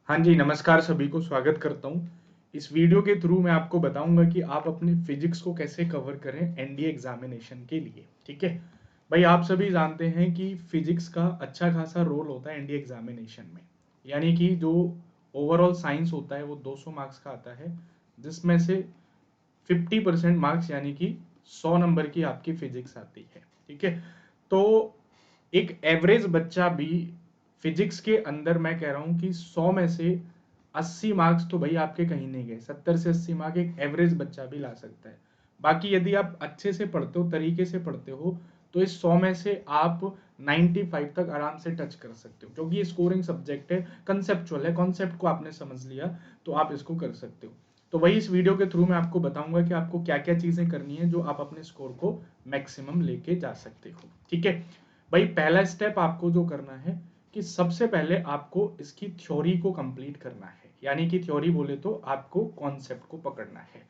हाँ जी, नमस्कार सभी को स्वागत करता हूँ। इस वीडियो के थ्रू मैं आपको बताऊँगा कि आप अपने फिज़िक्स को कैसे कवर करें एनडीए एग्ज़ामिनेशन के लिए, ठीक है? भाई आप सभी जानते हैं कि फिज़िक्स का अच्छा खासा रोल होता है एनडीए एग्ज़ामिनेशन में। यानी कि जो ओवरऑल साइंस होता है वो 200 मार्क्स का आता है, जिसमें से 50% मार्क्स यानी कि 100 नंबर की आपकी फिज़िक्स आती है, ठीक है? तो एक एवरेज बच्चा भी फिजिक्स के अंदर मैं कह रहा हूँ कि 100 में से 80 मार्क्स तो भाई आपके कहीं नहीं गए। 70 से 80 मार्क्स एक एवरेज बच्चा भी ला सकता है। बाकी यदि आप अच्छे से पढ़ते हो, तरीके से पढ़ते हो, तो इस 100 में से आप 95 तक आराम से टच कर सकते हो, क्योंकि ये स्कोरिंग सब्जेक्ट है, कंसेप्चुअल है। कॉन्सेप्ट को आपने समझ लिया तो आप इसको कर सकते हो। तो वही इस वीडियो के थ्रू मैं आपको बताऊंगा कि आपको क्या क्या चीजें करनी है जो आप अपने स्कोर को मैक्सिमम लेके जा सकते हो, ठीक है? भाई पहला स्टेप आपको जो करना है कि सबसे पहले आपको इसकी थ्योरी को कंप्लीट करना है। यानी कि थ्योरी बोले तो आपको कॉन्सेप्ट को पकड़ना है।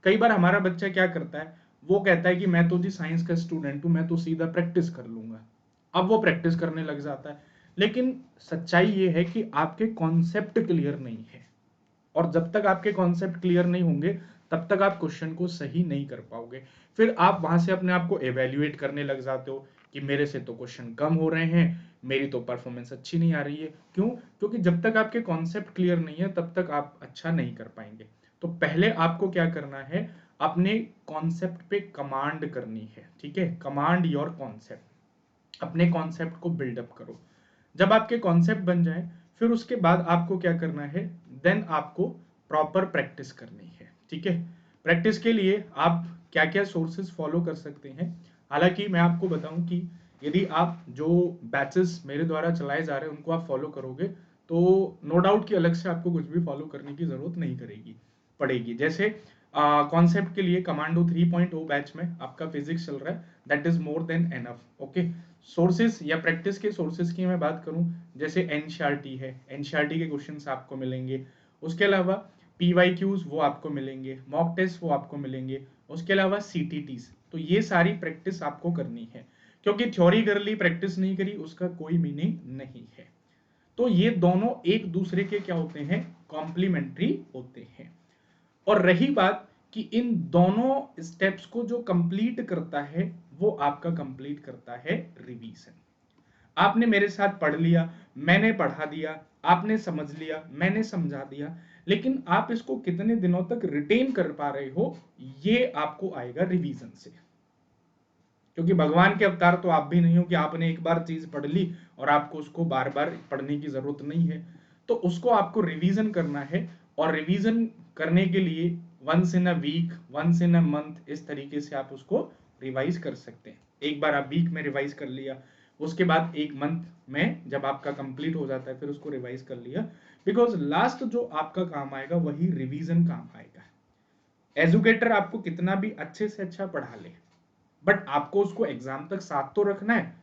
कई बार हमारा बच्चा क्या करता है, वो कहता है कि मैं तो जी साइंस का स्टूडेंट हूं, मैं तो सीधा प्रैक्टिस कर लूंगा। अब वो प्रैक्टिस करने लग जाता है, लेकिन सच्चाई ये है कि आपके कॉन्सेप्ट क्लियर नहीं है। और जब तक आपके कॉन्सेप्ट क्लियर नहीं होंगे तब तक आप क्वेश्चन को सही नहीं कर पाओगे। फिर आप वहां से अपने आप को एवेल्युएट करने लग जाते हो कि मेरे से तो क्वेश्चन कम हो रहे हैं, मेरी तो परफॉर्मेंस अच्छी नहीं आ रही है। क्यों? क्योंकि जब तक आपके कॉन्सेप्ट क्लियर नहीं है तब तक आप अच्छा नहीं कर पाएंगे। तो पहले आपको क्या करना है, अपने कॉन्सेप्ट पे कमांड करनी है, ठीक है? कमांड योर कॉन्सेप्ट, अपने कॉन्सेप्ट को बिल्डअप करो। जब आपके कॉन्सेप्ट बन जाए फिर उसके बाद आपको क्या करना है, देन आपको प्रॉपर प्रैक्टिस करनी है, ठीक है? प्रैक्टिस के लिए आप क्या क्या सोर्सेज फॉलो कर सकते हैं। हालांकि मैं आपको बताऊं कि यदि आप जो बैचेस मेरे द्वारा चलाए जा रहे हैं उनको आप फॉलो करोगे तो नो डाउट कि अलग से आपको कुछ भी फॉलो करने की जरूरत नहीं करेगी पड़ेगी। जैसे कॉन्सेप्ट के लिए कमांडो 3.0 बैच में आपका फिजिक्स चल रहा है, that is more than enough, okay? Sources या प्रैक्टिस के सोर्सेज की मैं बात करूं, जैसे एनसीईआरटी है, एनसीईआरटी के क्वेश्चंस आपको मिलेंगे। उसके अलावा पीवाईक्यूज वो आपको मिलेंगे, मॉक टेस्ट वो आपको मिलेंगे। उसके अलावा सीटीटीज, तो ये सारी प्रैक्टिस आपको करनी है, क्योंकि थ्योरी कर ली प्रैक्टिस नहीं करी उसका कोई मीनिंग नहीं है। तो ये दोनों एक दूसरे के क्या होते हैं, कॉम्प्लीमेंट्री होते हैं। और रही बात कि इन दोनों स्टेप्स को जो कंप्लीट करता है वो आपका कंप्लीट करता है रिवीजन। आपने मेरे साथ पढ़ लिया, मैंने पढ़ा दिया, आपने समझ लिया, मैंने समझा दिया, लेकिन आप इसको कितने दिनों तक रिटेन कर पा रहे हो, ये आपको आएगा रिवीजन से। क्योंकि भगवान के अवतार तो आप भी नहीं हो कि आपने एक बार चीज पढ़ ली और आपको उसको बार बार पढ़ने की जरूरत नहीं है। तो उसको आपको रिवीजन करना है, और रिवीजन करने के लिए once in a week, once in a month, इस तरीके से आप उसको रिवाइज कर सकते हैं। एक बार आप वीक में रिवाइज कर लिया, उसके बाद एक मंथ में जब आपका कंप्लीट हो जाता है फिर उसको रिवाइज कर लिया। बिकॉज लास्ट जो आपका काम आएगा वही रिवीजन काम आएगा। एजुकेटर आपको कितना भी अच्छे से अच्छा पढ़ा ले, बट आपको उसको एग्जाम तक साथ तो रखना है।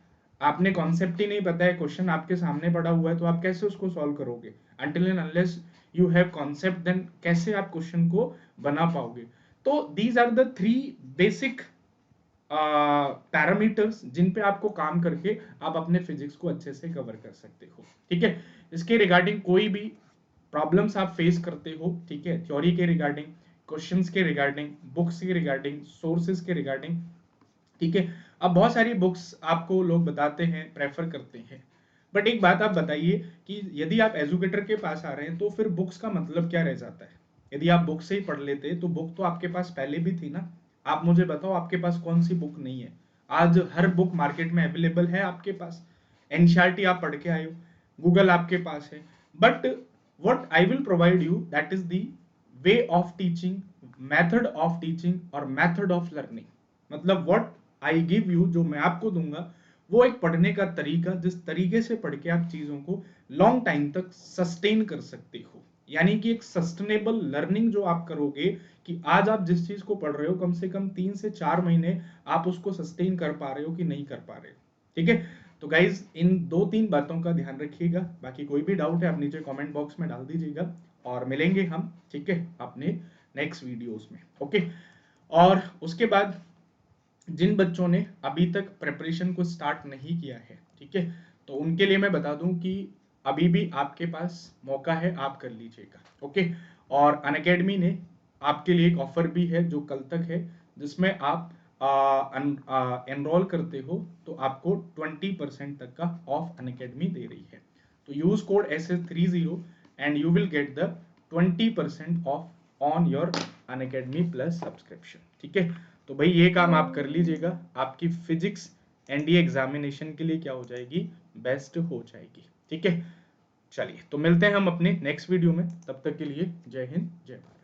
आपने कॉन्सेप्ट ही नहीं पता है, क्वेश्चन आपके सामने पड़ा हुआ है, तो आप कैसे उसको सॉल्व करोगे? Until and unless you have concept, then कैसे आप क्वेश्चन को बना पाओगे? तो these are the three basic parameters जिन पे आपको काम करके आप अपने फिजिक्स को अच्छे से कवर कर सकते हो, ठीक है? इसके रिगार्डिंग कोई भी प्रॉब्लम्स आप फेस करते हो, ठीक है, थ्योरी के रिगार्डिंग, क्वेश्चंस के रिगार्डिंग, बुक्स के रिगार्डिंग, सोर्सेज के रिगार्डिंग, ठीक है? अब बहुत सारी बुक्स आपको लोग बताते हैं, प्रेफर करते हैं, बट एक बात आप बताइए कि यदि आप एजुकेटर के पास आ रहे हैं तो फिर बुक्स का मतलब क्या रह जाता है? यदि आप बुक से ही पढ़ लेते तो बुक तो आपके पास पहले भी थी ना। आप मुझे बताओ आपके पास कौन सी बुक नहीं है? आज हर बुक मार्केट में अवेलेबल है आपके पास। एनसीईआरटी आप पढ़ के आए हो, गूगल आपके पास है, but what I will provide you, that is the way of teaching, method of teaching और मेथड ऑफ लर्निंग। मतलब व्हाट आई गिव यू, जो मैं आपको दूंगा वो एक पढ़ने का तरीका, जिस तरीके से पढ़ के आप चीजों को लॉन्ग टाइम तक सस्टेन कर सकते हो। यानी कि एक सस्टेनेबल लर्निंग जो आप करोगे, कि आज आप जिस चीज को पढ़ रहे हो कम से कम 3 से 4 महीने आप उसको सस्टेन कर पा रहे हो कि नहीं कर पा रहे हो, ठीक है? तो गाइज इन 2-3 बातों का ध्यान रखिएगा। बाकी कोई भी डाउट है आप नीचे कमेंट बॉक्स में डाल दीजिएगा, और मिलेंगे हम, ठीक है, अपने नेक्स्ट वीडियोस में, ओके? और उसके बाद जिन बच्चों ने अभी तक प्रिपरेशन को स्टार्ट नहीं किया है, ठीक है, तो उनके लिए मैं बता दूं कि अभी भी आपके पास मौका है, आप कर लीजिएगा। ओके, और अनअकैडमी ने आपके लिए एक ऑफर भी है जो कल तक है, जिसमें आप एनरोल करते हो तो आपको 20% तक का ऑफ अनअकैडमी दे रही है। तो use code SS30 and you will get the 20% of on your Unacademy plus subscription. ठीक है, तो भाई ये काम आप कर लीजिएगा, आपकी फिजिक्स एनडीए एग्जामिनेशन के लिए क्या हो जाएगी, बेस्ट हो जाएगी। ठीक है, चलिए तो मिलते हैं हम अपने नेक्स्ट वीडियो में, तब तक के लिए जय हिंद जय भारत।